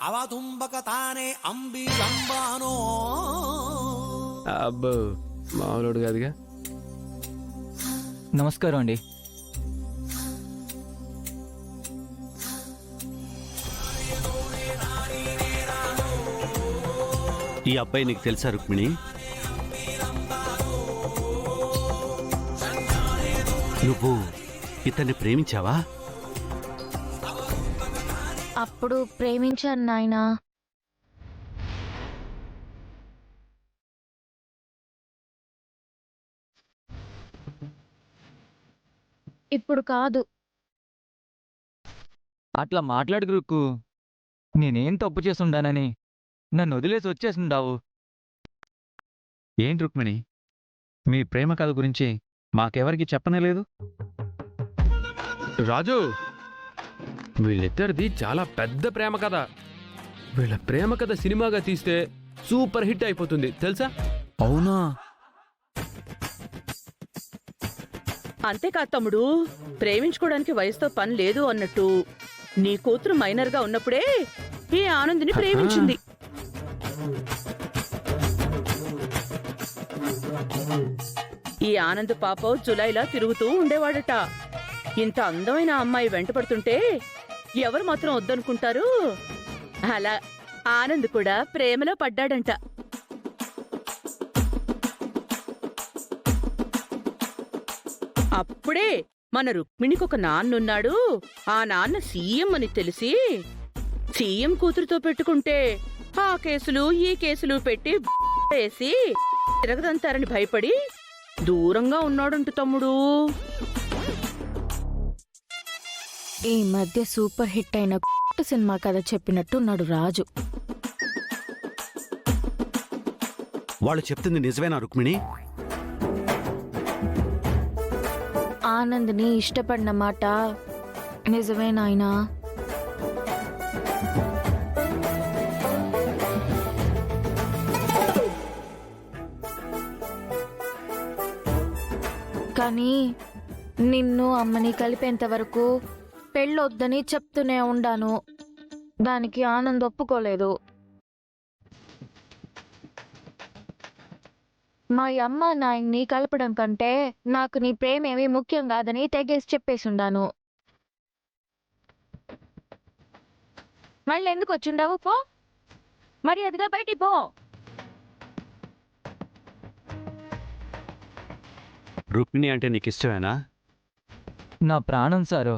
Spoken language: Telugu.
అవతుంబక తానే అంబిలంబానో. అబ్బో మామూలుడు కాదుగా. నమస్కారం అండి. ఈ అబ్బాయి నీకు తెలుసా రుక్మిణి? నువ్వు ఇతన్ని ప్రేమించావా? అప్పుడు ప్రేమించాను నాయనా. ఇప్పుడు కాదు. అట్లా మాట్లాడుకు రుక్కు. నేనేం తప్పు చేస్తుండానని నన్ను వదిలేసి వచ్చేసిండావు. ఏంటి రుక్మిణి, మీ ప్రేమ కథ గురించి మాకెవరికి చెప్పనేలేదు? రాజు, వీళ్ళిద్దరిది చాలా పెద్ద ప్రేమ కథ. వీళ్ళ ప్రేమ కథ సినిమాగా తీస్తే సూపర్ హిట్ అయిపోతుంది తెలుసా? అవునా? అంతేకాదు తమ్ముడు, ప్రేమించుకోవడానికి వయసుతో పని లేదు అన్నట్టు నీ కూతురు మైనర్గా ఉన్నప్పుడే ఈ ఆనందిని ప్రేమించింది. ఈ ఆనంద్ పాప జులైలా తిరుగుతూ ఉండేవాడట. ఇంత అందమైన అమ్మాయి వెంటపడుతుంటే ఎవరు మాత్రం వద్దనుకుంటారు? అలా ఆనంద్ కూడా ప్రేమలో పడ్డాడంట. అప్పుడే మన రుక్మిణికి ఒక నాన్నున్నాడు. ఆ నాన్న సీఎం అని తెలిసి సీఎం కూతురుతో పెట్టుకుంటే ఆ కేసులు ఈ కేసులు పెట్టి వేసి తిరగదంతారని భయపడి దూరంగా ఉన్నాడంట తమ్ముడు. ఈ మధ్య సూపర్ హిట్ అయిన సినిమా కథ చెప్పినట్టున్నాడు రాజు. వాళ్ళు చెప్తుంది నిజమేనా రుక్మిణి? ఆనంద్ని ఇష్టపడిన మాట నిజమే నాయనా. కానీ నిన్ను అమ్మని కలిపేంత వరకు పెళ్ళొద్దని చెప్తూనే ఉండాను. దానికి ఆనంద్ ఒప్పుకోలేదు. మా అమ్మ నాయన్ని కలపడం కంటే నాకు నీ ప్రేమేమీ ముఖ్యం కాదని తెగేసి చెప్పేసుండాను. మళ్ళీ ఎందుకు వచ్చిండావు? పో, మరి అదిగా బయటికి పో. రుక్మిణి అంటే నీకు ఇష్టమేనా? నా ప్రాణం సారు.